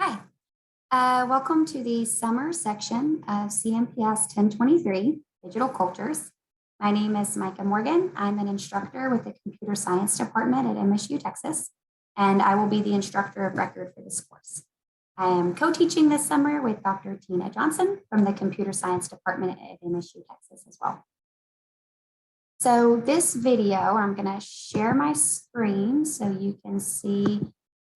Hi, welcome to the summer section of CMPS 1023, Digital Cultures. My name is Micah Morgan. I'm an instructor with the Computer Science Department at MSU, Texas, and I will be the instructor of record for this course. I am co-teaching this summer with Dr. Tina Johnson from the Computer Science Department at MSU, Texas as well. So this video, I'm going to share my screen so you can see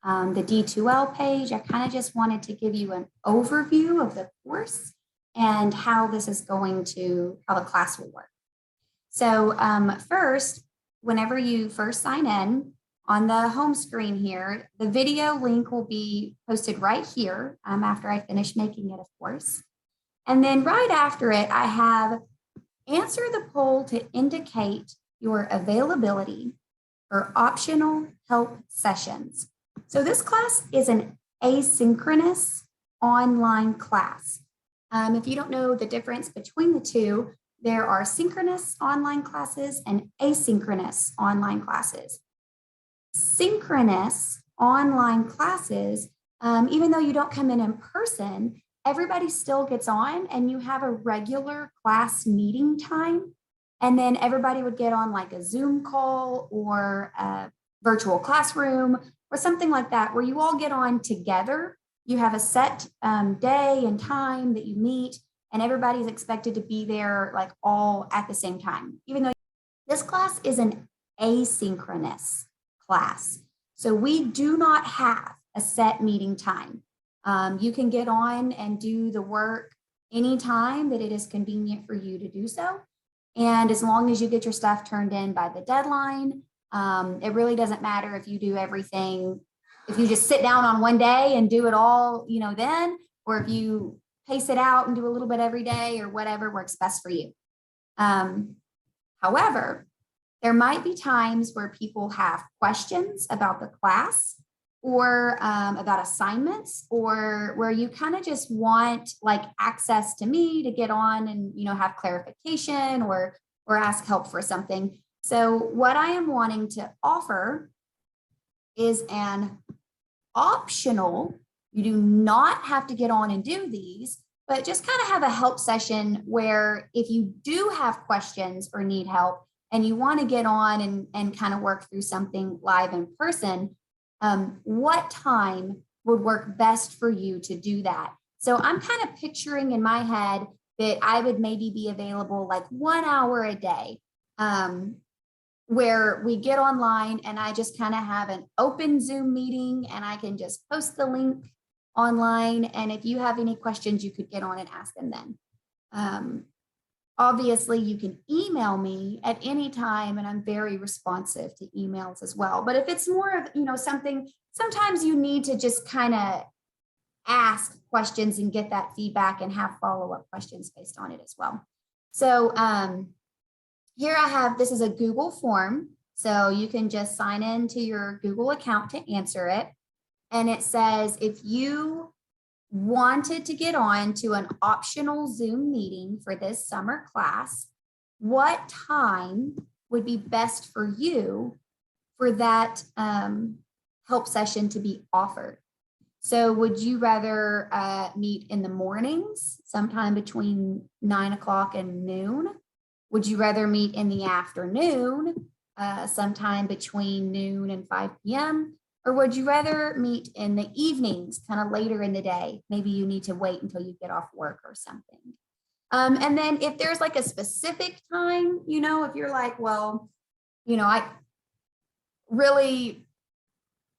the D2L page. I kind of just wanted to give you an overview of the course and how this is going to, how the class will work. So first, whenever you first sign in, on the home screen here, the video link will be posted right here after I finish making it, of course. And then right after it, I have answer the poll to indicate your availability for optional help sessions. So this class is an asynchronous online class. If you don't know the difference between the two, there are synchronous online classes and asynchronous online classes. Synchronous online classes, even though you don't come in person, everybody still gets on and you have a regular class meeting time. And then everybody would get on like a Zoom call or a virtual classroom or something like that, where you all get on together. You have a set day and time that you meet, and everybody's expected to be there like all at the same time, even though this class is an asynchronous class. So we do not have a set meeting time. You can get on and do the work anytime that it is convenient for you to do so. And as long as you get your stuff turned in by the deadline, it really doesn't matter if you do everything, if you just sit down on one day and do it all, then, or if you pace it out and do a little bit every day or whatever works best for you. However, there might be times where people have questions about the class or about assignments, or where you kind of just want like access to me to get on and have clarification or ask help for something. So what I am wanting to offer is an optional, you do not have to get on and do these, but just kind of have a help session where if you do have questions or need help and you want to get on and kind of work through something live in person, what time would work best for you to do that? So I'm kind of picturing in my head that I would maybe be available like 1 hour a day, where we get online and I just kind of have an open Zoom meeting and I can just post the link online. And if you have any questions, you could get on and ask them then. Obviously, you can email me at any time, and I'm very responsive to emails as well. But if it's more of, something, sometimes you need to just kind of ask questions and get that feedback and have follow-up questions based on it as well. So here I have, this is a Google form. So you can just sign into your Google account to answer it. And it says, if you wanted to get on to an optional Zoom meeting for this summer class, what time would be best for you for that help session to be offered? So would you rather meet in the mornings, sometime between 9 o'clock and noon? Would you rather meet in the afternoon, sometime between noon and 5 p.m.? Or would you rather meet in the evenings, kind of later in the day? Maybe you need to wait until you get off work or something. And then if there's like a specific time, if you're like, well, I really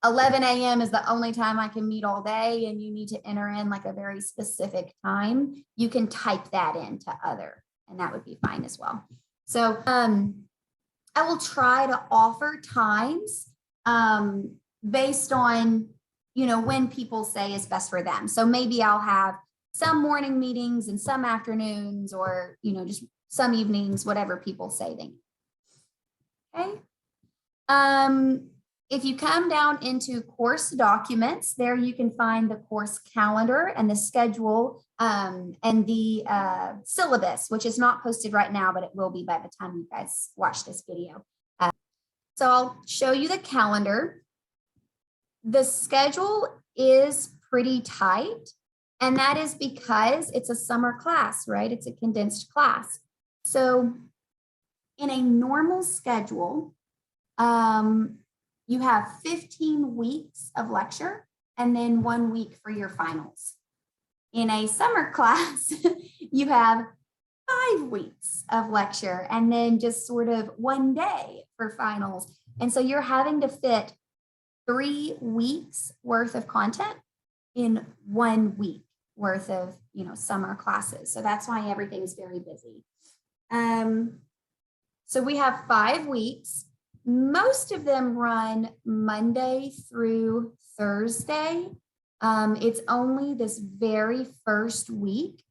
11 a.m. is the only time I can meet all day, and you need to enter in like a very specific time, you can type that into other, and that would be fine as well. So I will try to offer times based on, when people say is best for them. So maybe I'll have some morning meetings and some afternoons, or, just some evenings, whatever people say they need. Okay. If you come down into course documents, there you can find the course calendar and the schedule and the syllabus, which is not posted right now, but it will be by the time you guys watch this video. So I'll show you the calendar. The schedule is pretty tight. And that is because it's a summer class, right? It's a condensed class. So in a normal schedule, you have 15 weeks of lecture and then 1 week for your finals. In a summer class, you have 5 weeks of lecture and then just sort of 1 day for finals. And so you're having to fit 3 weeks worth of content in 1 week worth of, summer classes. So that's why everything's very busy. So we have 5 weeks. Most of them run Monday through Thursday. It's only this very first week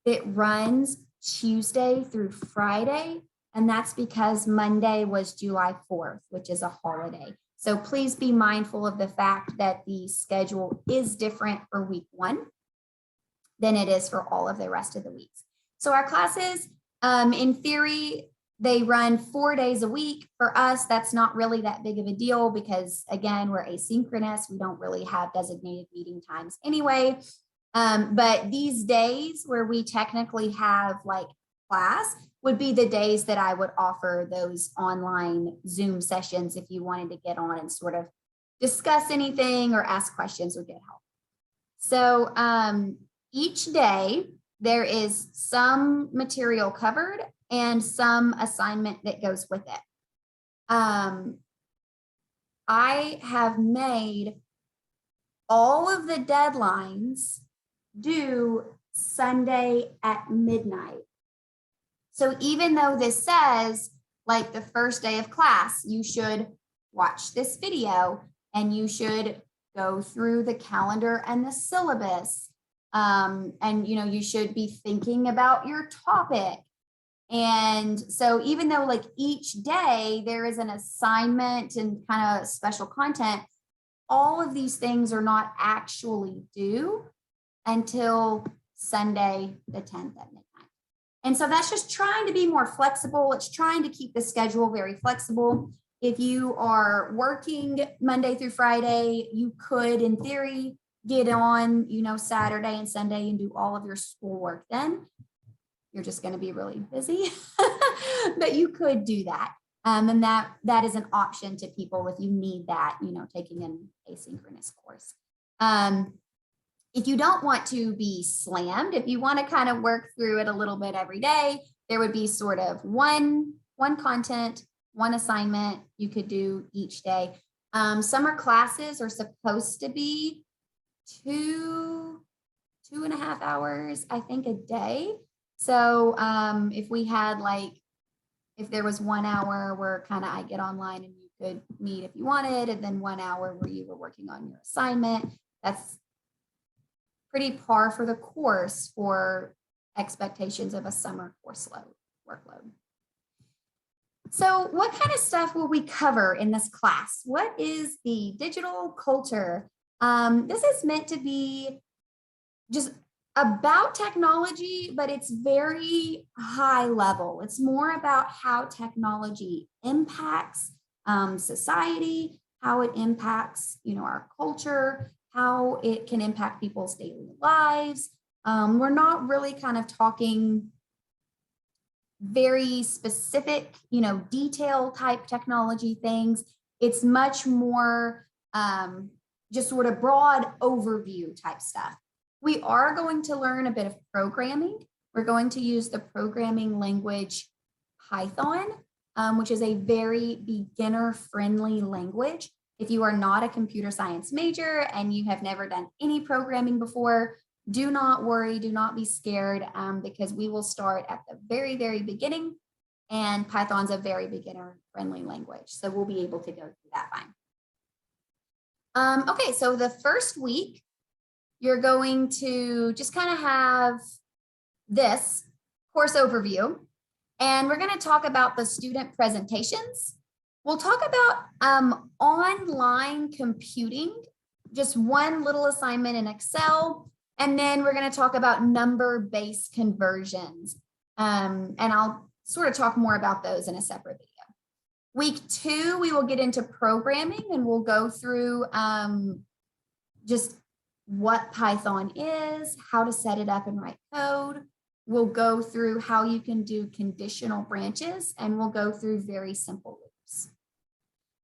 that runs Tuesday through Friday. And that's because Monday was July 4th, which is a holiday. So please be mindful of the fact that the schedule is different for week 1 than it is for all of the rest of the weeks. So our classes, in theory, they run 4 days a week. For us, that's not really that big of a deal because, again, we're asynchronous. We don't really have designated meeting times anyway. But these days where we technically have like class would be the days that I would offer those online Zoom sessions if you wanted to get on and sort of discuss anything or ask questions or get help. So each day there is some material covered and some assignment that goes with it. I have made all of the deadlines due Sunday at midnight. So even though this says like the first day of class, you should watch this video and you should go through the calendar and the syllabus. And you should be thinking about your topic. And so even though like each day there is an assignment and kind of special content, all of these things are not actually due until Sunday, the 10th at midnight. And so that's just trying to be more flexible. It's trying to keep the schedule very flexible. If you are working Monday through Friday, you could, in theory, get on, Saturday and Sunday and do all of your schoolwork then. You're just going to be really busy, but you could do that. And that is an option to people if you need that, taking an asynchronous course. If you don't want to be slammed, if you want to kind of work through it a little bit every day, there would be sort of one content, one assignment you could do each day. Summer classes are supposed to be 2.5 hours, I think, a day. So if we had if there was 1 hour where kind of I get online and you could meet if you wanted, and then 1 hour where you were working on your assignment, that's pretty par for the course for expectations of a summer course workload. So what kind of stuff will we cover in this class? What is the digital culture? This is meant to be just about technology, but it's very high level. It's more about how technology impacts society, how it impacts, our culture, how it can impact people's daily lives. We're not really kind of talking very specific, detail type technology things. It's much more just sort of broad overview type stuff. We are going to learn a bit of programming. We're going to use the programming language Python, which is a very beginner-friendly language. If you are not a computer science major and you have never done any programming before, do not worry, do not be scared, because we will start at the very, very beginning, and Python's a very beginner-friendly language, so we'll be able to go through that fine. Okay, so the first week, you're going to just kind of have this course overview, and we're going to talk about the student presentations. We'll talk about online computing, just one little assignment in Excel, and then we're going to talk about number-based conversions, and I'll sort of talk more about those in a separate video. Week 2, we will get into programming, and we'll go through just what Python is, how to set it up and write code. We'll go through how you can do conditional branches, and we'll go through very simple loops.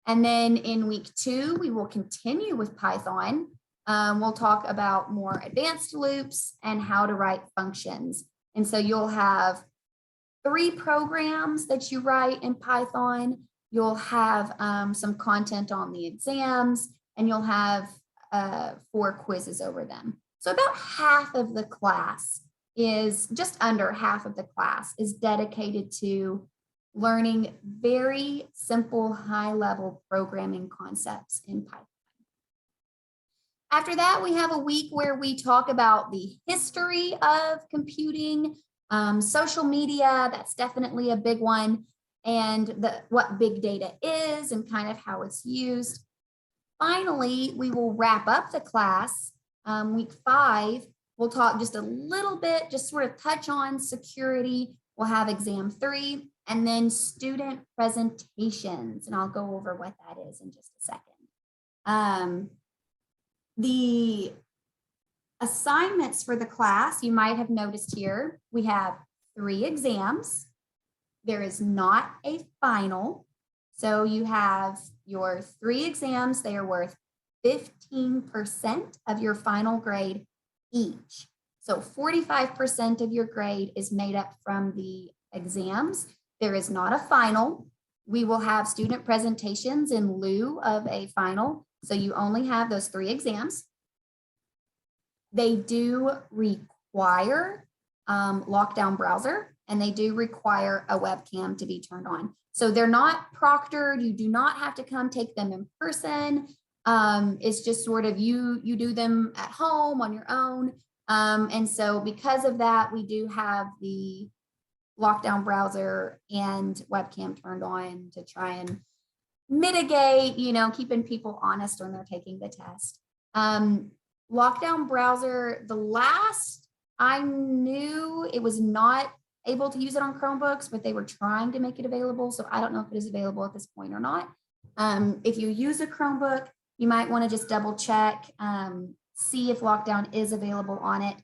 And then in week 2, we will continue with Python. We'll talk about more advanced loops and how to write functions. And so you'll have 3 programs that you write in Python. You'll have some content on the exams, and you'll have 4 quizzes over them. So about half of the class is, just under half of the class is dedicated to learning very simple, high-level programming concepts in Python. After that, we have a week where we talk about the history of computing, social media, that's definitely a big one, and what big data is and kind of how it's used. Finally, we will wrap up the class. Week 5, we'll talk just a little bit, just sort of touch on security. We'll have exam 3 and then student presentations, and I'll go over what that is in just a second. The assignments for the class, you might have noticed here, we have 3 exams. There is not a final. So you have your 3 exams. They are worth 15% of your final grade each. So 45% of your grade is made up from the exams. There is not a final. We will have student presentations in lieu of a final. So you only have those 3 exams. They do require Lockdown Browser, and they do require a webcam to be turned on. So they're not proctored. You do not have to come take them in person. It's just sort of you do them at home on your own. And so because of that, we do have the Lockdown Browser and webcam turned on to try and mitigate, keeping people honest when they're taking the test. Lockdown Browser, the last I knew, it was not able to use it on Chromebooks, but they were trying to make it available. So I don't know if it is available at this point or not. If you use a Chromebook, you might want to just double check, see if Lockdown is available on it.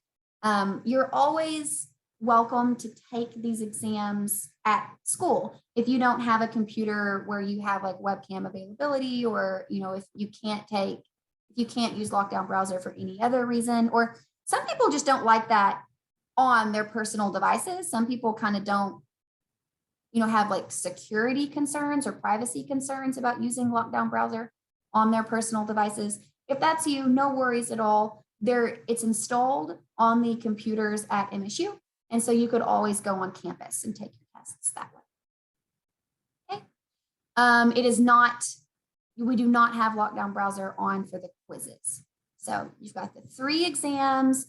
You're always welcome to take these exams at school. If you don't have a computer where you have like webcam availability, or, if you can't use Lockdown Browser for any other reason, or some people just don't like that on their personal devices. Some people kind of don't, have like security concerns or privacy concerns about using Lockdown Browser on their personal devices. If that's you, no worries at all. It's installed on the computers at MSU. And so you could always go on campus and take your tests that way. Okay. We do not have Lockdown Browser on for the quizzes. So you've got the 3 exams.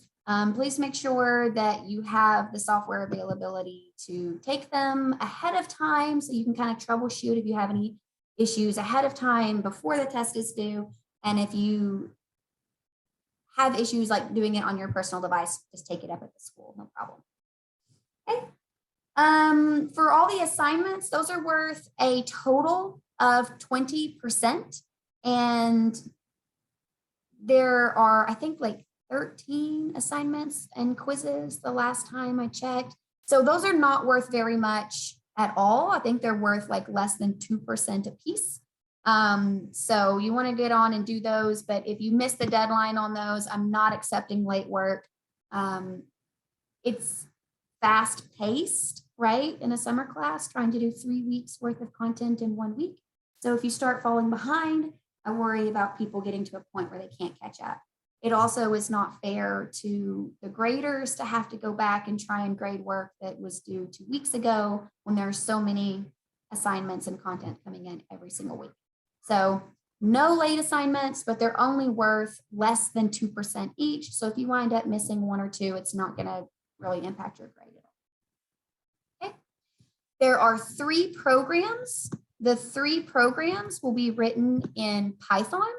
Please make sure that you have the software availability to take them ahead of time, so you can kind of troubleshoot if you have any issues ahead of time before the test is due. And if you have issues like doing it on your personal device, just take it up at the school, no problem. Okay. For all the assignments, those are worth a total of 20%. And there are, I think, like 13 assignments and quizzes the last time I checked. So those are not worth very much at all. I think they're worth like less than 2% a piece. So you want to get on and do those, but if you miss the deadline on those, I'm not accepting late work. It's fast paced, right? In a summer class, trying to do 3 weeks worth of content in 1 week. So if you start falling behind, I worry about people getting to a point where they can't catch up. It also is not fair to the graders to have to go back and try and grade work that was due 2 weeks ago when there's so many assignments and content coming in every single week. So no late assignments, but they're only worth less than 2% each. So if you wind up missing 1 or 2, it's not going to really impact your grade at all. Okay. There are 3 programs. The 3 programs will be written in Python.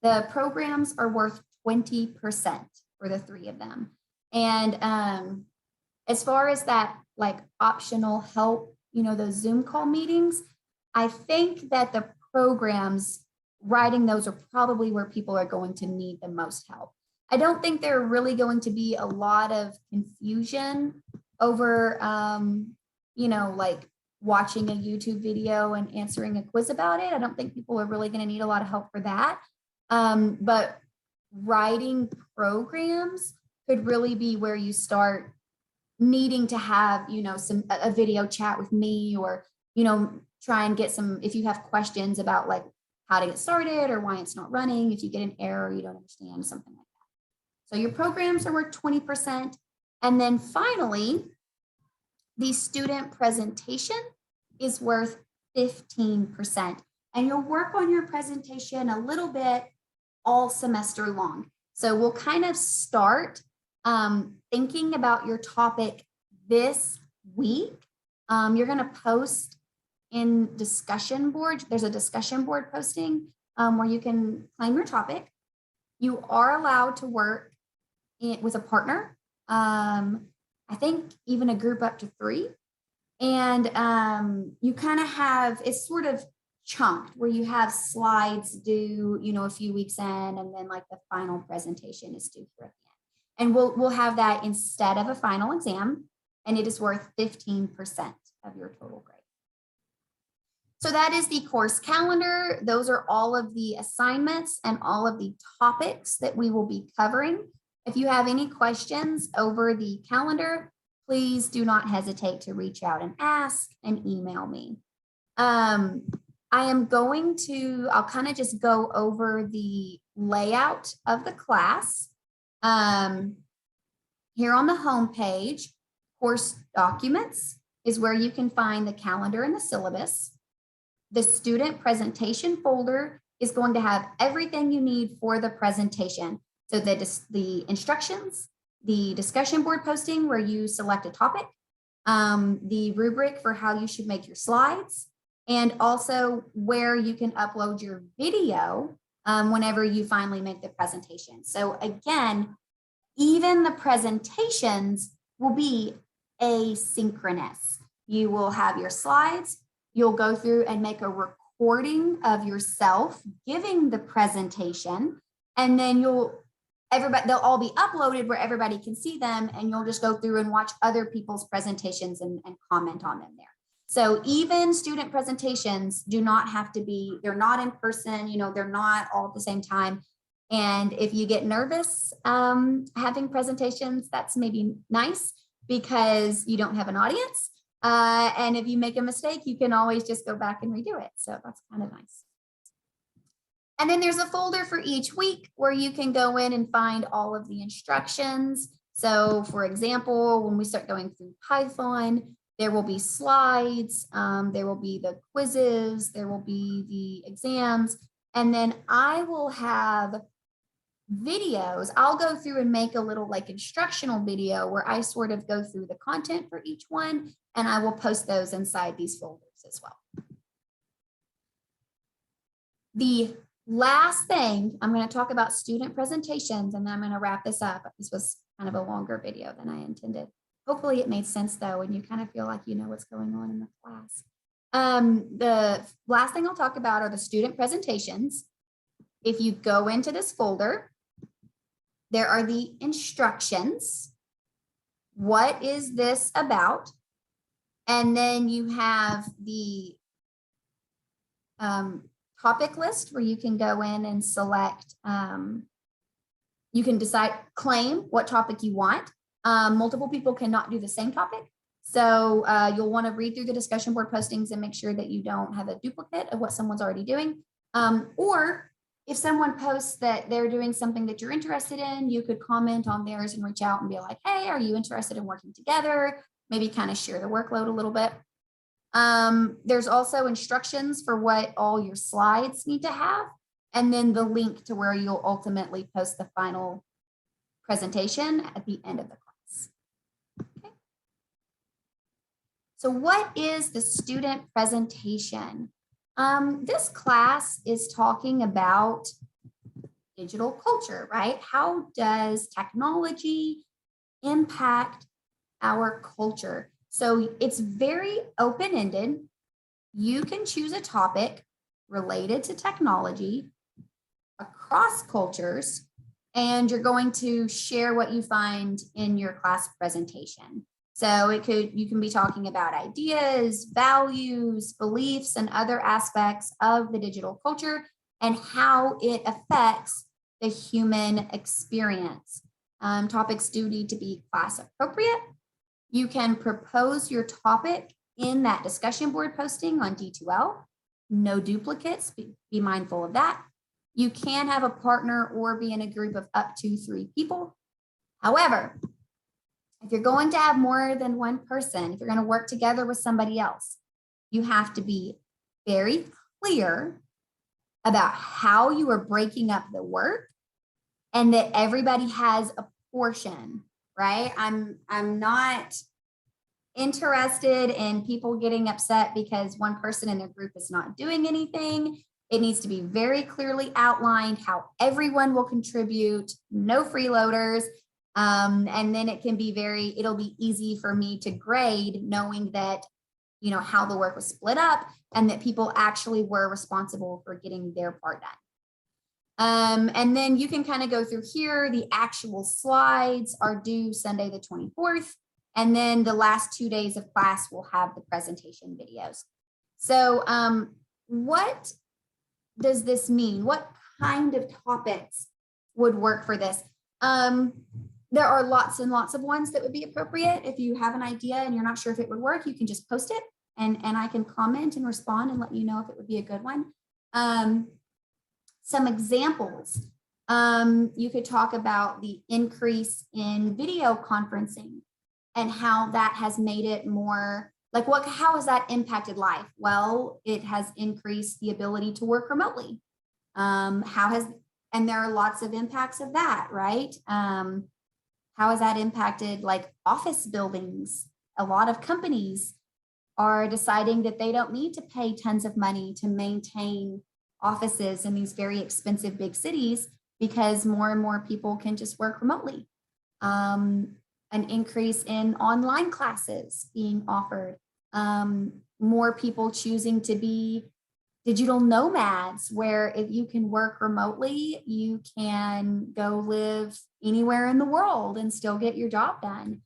The programs are worth 20% for the 3 of them. And as far as that like optional help, those Zoom call meetings, I think that the programs, writing those are probably where people are going to need the most help. I don't think there are really going to be a lot of confusion over, like watching a YouTube video and answering a quiz about it. I don't think people are really going to need a lot of help for that. But writing programs could really be where you start needing to have, a video chat with me, or, try and get some, if you have questions about like how to get started or why it's not running, if you get an error, you don't understand, something like that. So your programs are worth 20%. And then finally, the student presentation is worth 15%. And you'll work on your presentation a little bit all semester long. So we'll kind of start thinking about your topic this week. You're going to post in discussion board. There's a discussion board posting where you can claim your topic. You are allowed to work with a partner. I think even a group up to 3. And you kind of have, it's sort of chunked where you have slides due, a few weeks in, and then like the final presentation is due here at the end. And we'll have that instead of a final exam, and it is worth 15% of your total grade. So that is the course calendar. Those are all of the assignments and all of the topics that we will be covering. If you have any questions over the calendar, please do not hesitate to reach out and ask and email me. I'll kind of just go over the layout of the class. Here on the home page, course documents is where you can find the calendar and the syllabus. The student presentation folder is going to have everything you need for the presentation. So the instructions, the discussion board posting where you select a topic, the rubric for how you should make your slides, and also where you can upload your video whenever you finally make the presentation. So again, even the presentations will be asynchronous. You will have your slides, you'll go through and make a recording of yourself giving the presentation, and then they'll all be uploaded where everybody can see them, and you'll just go through and watch other people's presentations and comment on them there. So even student presentations do not have to be, they're not in person, they're not all at the same time. And if you get nervous having presentations, that's maybe nice because you don't have an audience. And if you make a mistake, you can always just go back and redo it. So that's kind of nice. And then there's a folder for each week where you can go in and find all of the instructions. So for example, when we start going through Python, there will be slides, there will be the quizzes, there will be the exams, and then I will have videos. I'll go through and make a little like instructional video where I sort of go through the content for each one, and I will post those inside these folders as well. The last thing, I'm going to talk about student presentations, and then I'm going to wrap this up. This was kind of a longer video than I intended. Hopefully it made sense though, and you kind of feel like you know what's going on in the class. The last thing I'll talk about are the student presentations. If you go into this folder, there are the instructions. What is this about? And then you have the topic list where you can go in and select, you can claim what topic you want. Multiple people cannot do the same topic. So you'll want to read through the discussion board postings and make sure that you don't have a duplicate of what someone's already doing. Or if someone posts that they're doing something that you're interested in, you could comment on theirs and reach out and be like, hey, are you interested in working together? Maybe kind of share the workload a little bit. There's also instructions for what all your slides need to have, and then the link to where you'll ultimately post the final presentation at the end of the class. Okay. So what is the student presentation? This class is talking about digital culture, right? How does technology impact our culture? So it's very open-ended. You can choose a topic related to technology across cultures, and you're going to share what you find in your class presentation. So you can be talking about ideas, values, beliefs, and other aspects of the digital culture and how it affects the human experience. Topics do need to be class appropriate. You can propose your topic in that discussion board posting on D2L. No duplicates, be mindful of that. You can have a partner or be in a group of up to 3 people. However, if you're going to have more than one person, if you're going to work together with somebody else, you have to be very clear about how you are breaking up the work and that everybody has a portion, right? I'm not interested in people getting upset because one person in their group is not doing anything. It needs to be very clearly outlined how everyone will contribute, no freeloaders. And then it'll be easy for me to grade knowing that, how the work was split up and that people actually were responsible for getting their part done. And then you can kind of go through here. The actual slides are due Sunday, the 24th. And then the last 2 days of class will have the presentation videos. So what does this mean? What kind of topics would work for this? There are lots and lots of ones that would be appropriate. If you have an idea and you're not sure if it would work, you can just post it and I can comment and respond and let you know if it would be a good one. Some examples. You could talk about the increase in video conferencing and how that has made it more like how has that impacted life? Well, it has increased the ability to work remotely. And there are lots of impacts of that, right? How has that impacted like office buildings? A lot of companies are deciding that they don't need to pay tons of money to maintain offices in these very expensive big cities because more and more people can just work remotely. An increase in online classes being offered. More people choosing to be digital nomads, where if you can work remotely, you can go live anywhere in the world and still get your job done.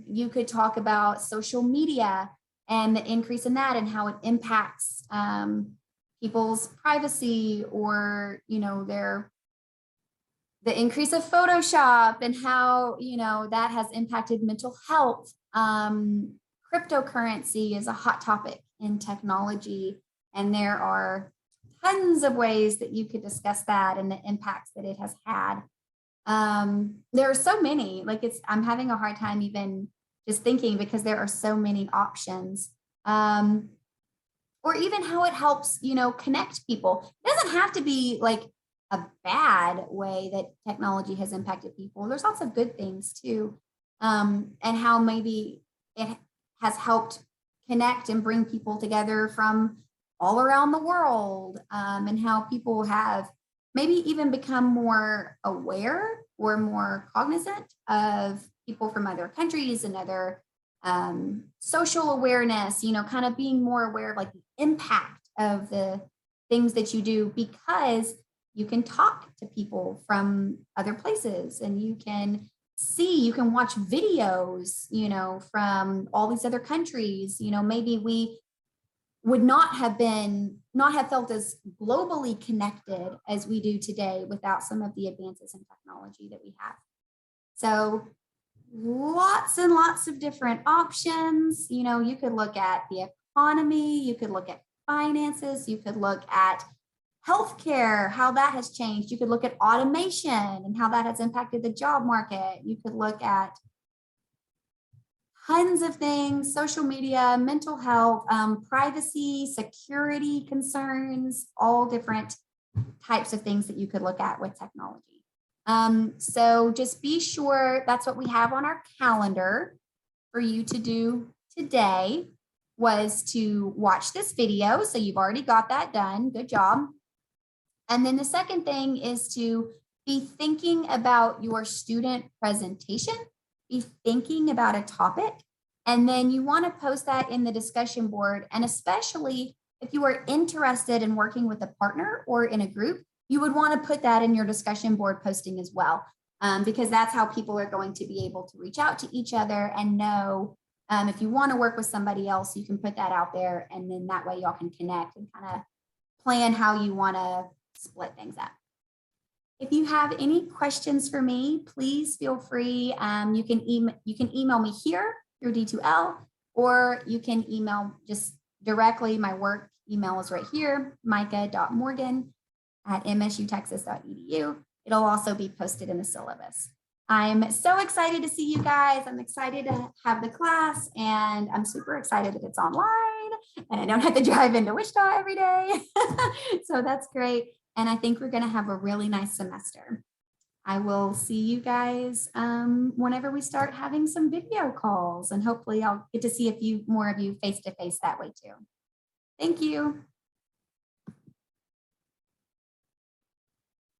You could talk about social media and the increase in that and how it impacts people's privacy or, the increase of Photoshop and how, that has impacted mental health. Cryptocurrency is a hot topic in technology, and there are tons of ways that you could discuss that and the impacts that it has had. There are so many, I'm having a hard time even just thinking because there are so many options. Or even how it helps, connect people. It doesn't have to be like a bad way that technology has impacted people. There's lots of good things too. And how maybe it has helped connect and bring people together from all around the world, and how people have maybe even become more aware or more cognizant of people from other countries and other social awareness, kind of being more aware of like the impact of the things that you do because you can talk to people from other places and you can watch videos, from all these other countries. Maybe we would not have felt as globally connected as we do today without some of the advances in technology that we have. So lots and lots of different options. You could look at the economy, you could look at finances, you could look at healthcare, how that has changed. You could look at automation and how that has impacted the job market. You could look at tons of things, social media, mental health, privacy, security concerns, all different types of things that you could look at with technology. So just be sure that's what we have on our calendar for you to do today was to watch this video. So you've already got that done. Good job. And then the second thing is to be thinking about your student presentation, be thinking about a topic, and then you want to post that in the discussion board. And especially if you are interested in working with a partner or in a group, you would want to put that in your discussion board posting as well, because that's how people are going to be able to reach out to each other and know if you want to work with somebody else, you can put that out there, and then that way y'all can connect and kind of plan how you want to split things up. If you have any questions for me, please feel free. You can email me here through D2L, or you can email just directly. My work email is right here, micah.morgan@msutexas.edu. It'll also be posted in the syllabus. I'm so excited to see you guys. I'm excited to have the class, and I'm super excited that it's online and I don't have to drive into Wichita every day. So that's great. And I think we're going to have a really nice semester. I will see you guys whenever we start having some video calls, and hopefully I'll get to see a few more of you face to face that way too. Thank you.